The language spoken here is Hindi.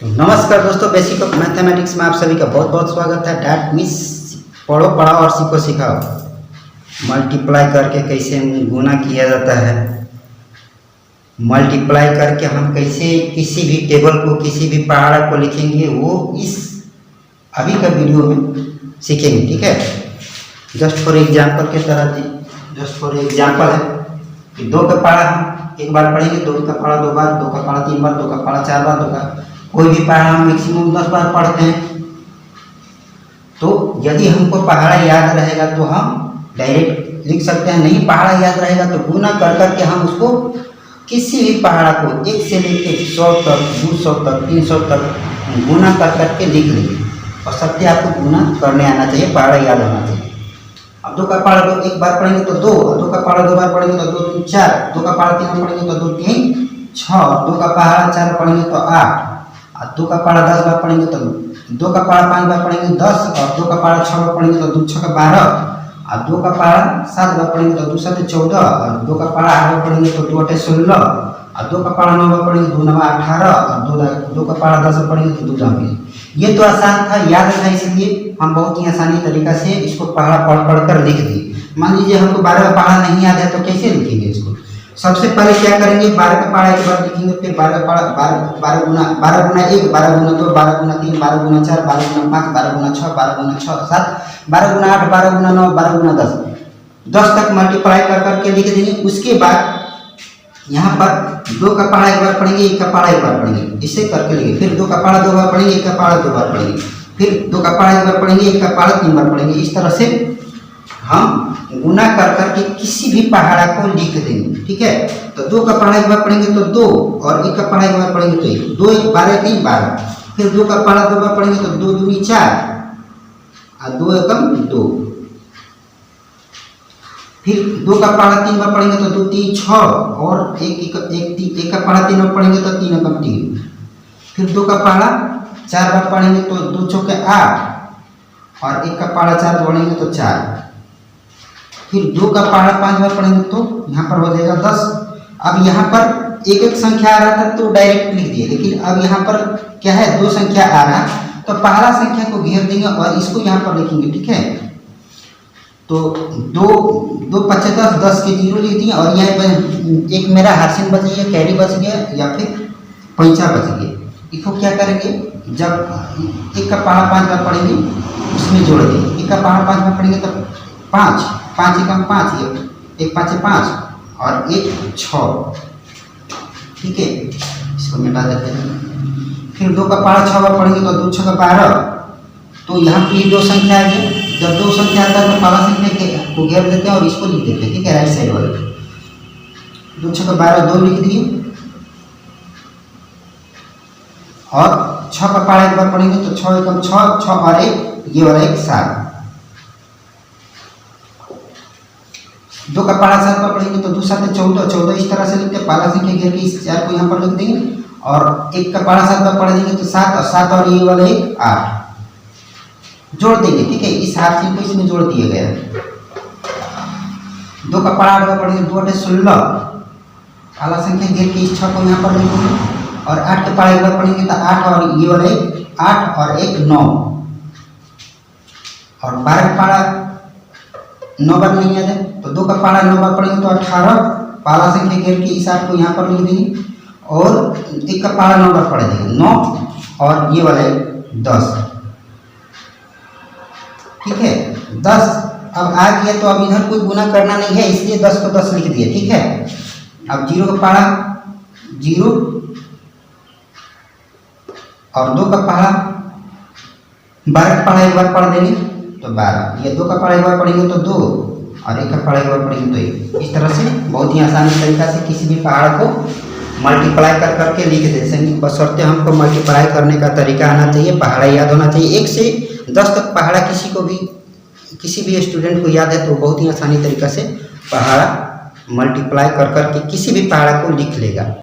नमस्कार दोस्तों, बेसिक ऑफ मैथमेटिक्स में आप सभी का बहुत बहुत स्वागत है। डैट मीन्स पढ़ो पढ़ाओ और सीखो सिखाओ। मल्टीप्लाई करके कैसे गुना किया जाता है, मल्टीप्लाई करके हम कैसे किसी भी टेबल को किसी भी पहाड़ को लिखेंगे, वो इस अभी का वीडियो में सीखेंगे। ठीक है, जस्ट फॉर एग्जाम्पल के तरह जस्ट फॉर एग्जाम्पल है कि दो का पहाड़ा हम एक बार पढ़ेंगे, दो का पहाड़ा दो बार, दो का पहाड़ा तीन बार, दो का पहाड़ा चार बार, दो का कोई भी पहाड़ा हम मैक्सिमम 10 बार पढ़ते हैं। तो यदि हमको पहाड़ा याद रहेगा तो हम डायरेक्ट लिख सकते हैं, नहीं पहाड़ा याद रहेगा तो गुना कर करके हम उसको किसी भी पहाड़ा को 1 से लेकर 100 तक 200 तक 300 तक गुना कर करके लिख लेंगे। और सबसे आपको गुना करने आना चाहिए, पहाड़ा याद होना चाहिए। अब दो का पहाड़ा दो एक बार पढ़ेंगे तो 2, दो का पहाड़ा दो बार पढ़ेंगे तो 2 3 4, दो का पहाड़ा तीन बार पढ़ेंगे तो 2 3 6, दो का पहाड़ा 4 पढ़ेंगे तो 8, और दो का पहाड़ा 10 बार पढ़ेंगे तो दो का पहाड़ा 5 बार पढ़ेंगे 10, और दो का पहाड़ा 6 बार पढ़ेंगे तो 2 6 12, और दो का पहाड़ा 7 बार पढ़ेंगे तो 2 7 14, और दो का पहाड़ा 8 बार पढ़ेंगे तो 2 8 16, और दो का पहाड़ा 9 बार पढ़ेंगे 2 9 18, और दो का पहाड़ा 10 बार पढ़ेंगे तो 2 9 20। ये तो आसान था, याद था, इसलिए हम बहुत ही आसानी तरीका से इसको पहाड़ा पढ़ पढ़ कर लिख दिए। मान लीजिए हमको 12 का पहाड़ा नहीं याद है तो कैसे लिखेंगे इसको? सबसे पहले क्या करेंगे, 12 का पहाड़ा एक बार लिखेंगे, फिर 12 का पहाड़ा 12 गुना 1, 12 गुना 2, 12 गुना 3, 12 गुना 4, 12 गुना 5, 12 गुना 6, 12 गुना 6 7, 12 गुना 8, 12 गुना 9, 12 गुना 10 तक मल्टीप्लाई कर करके लिख देंगे। उसके बाद यहाँ पर दो का पहाड़ा एक बार पढ़ेंगे, एक का पहाड़ा एक बार पढ़ेंगे, इसे करके लिखेंगे। फिर दो का पहाड़ा दो बार पढ़ेंगे, एक का पहाड़ा दो बार पढ़ेंगे, फिर दो का पहाड़ा एक बार पढ़ेंगे, एक का पहाड़ा 3 बार पढ़ेंगे। इस तरह से हम गुना कर करके किसी भी पहाड़ा को लिख देंगे। ठीक है, तो दो का पहाड़ा एक बार पढ़ेंगे तो 2, और एक का पहाड़ा एक बार पढ़ेंगे तो 1, 2 1 12 3 12, फिर दो का पहाड़ा दो बार पढ़ेंगे तो 2 दूनी 4, और 2 एकम 2, फिर दो का पहाड़ा 3 बार पढ़ेंगे तो 2 3 6, और एक का पहाड़ा 3 बार पढ़ेंगे तो 3 एकम 3, फिर दो का पहाड़ा 4 बार पढ़ेंगे तो 2 चौके 8, और एक का पहाड़ा 4 बार पढ़ेंगे तो 4, फिर दो का पहाड़ा 5 बार पढ़ेंगे तो यहाँ पर हो जाएगा 10। अब यहाँ पर एक एक संख्या आ रहा था तो डायरेक्ट लिख दिए, लेकिन अब यहाँ पर क्या है, दो संख्या आ रहा है तो पहला संख्या को घेर देंगे और इसको यहाँ पर लिखेंगे। ठीक है, तो 2 2 5 10 10 के 0 लिख दिए, और यहाँ पर एक मेरा हार्सिन बच गया, कैरी बच गया, या फिर पैंचा बच गया। इसको क्या करेंगे, जब एक का पहाड़ा 5 बार पढ़ेंगे उसमें जोड़ देंगे, एक का पहाड़ा 5 बार पढ़ेंगे तो 5 5 एकम 5, एक 5 5, और एक 6। ठीक है, इसको मिटा देते हैं। फिर दो का पहाड़ा 6 बार पढ़ेंगे तो 2 6 12, तो यहाँ पे दो संख्या आ गई। जब दो संख्या आता है तो पहला संख्या को घेर देते हैं और इसको लिख देते हैं। ठीक है, राइट साइड वाले 2 6 12 2 लिख दिए, और 6 का पहाड़ा एक बार पढ़ेंगे तो 6 एकम 6 6, और एक ये वाला एक 7। दो का पहाड़ा 7 बार पढ़ेंगे तो 2 7 14 14, इस तरह से लिखते हैं। पहला संख्या घेर के इस 4 को यहाँ पर लिख देंगे, और एक का पहाड़ा 7 बार पढ़ देंगे तो 7 और 7, और ये वाला एक 8 जोड़ देंगे। ठीक है, इस हार्सिन को इसमें जोड़ दिया गया। दो का पहाड़ा 8 बार पढ़ेंगे 2 8 16, पहला संख्या घेर के इस 6 को यहाँ पर लिखेंगे, और 8 का पहाड़ा एक बार पढ़ेंगे तो 8, और ये वाला एक 8, और एक 9, और 12 का पहाड़ा 9 बार नहीं याद है तो दो का पहाड़ा 9 बार पढ़ेंगे तो 18, पहला संख्या घेर के इस 8 को यहाँ पर लिख देंगे, और एक का पहाड़ा 9 बार पढ़ देंगे 9, और ये वाला 10। ठीक है, 10 अब आ गया, तो अब इधर कोई गुना करना नहीं है, इसलिए 10 को 10 लिख दिया। ठीक है, अब 0 का पहाड़ा 0, और दो का पहाड़ा 12 का पहाड़ा एक बार पढ़ देंगे तो 12, ये दो का पहाड़ा एक बार पढ़ेंगे तो 2, और एक का पहाड़ा एक बार पढ़ेंगे तो 1। इस तरह से बहुत ही आसानी तरीका से किसी भी पहाड़ को मल्टीप्लाई कर करके लिख दे सकेंगे। बशर्ते हमको मल्टीप्लाई करने का तरीका आना चाहिए, पहाड़ा याद होना चाहिए। 1 से 10 तक पहाड़ा किसी भी स्टूडेंट को याद है तो बहुत ही आसानी तरीका से पहाड़ा मल्टीप्लाई कर करके किसी भी पहाड़ा को लिख लेगा।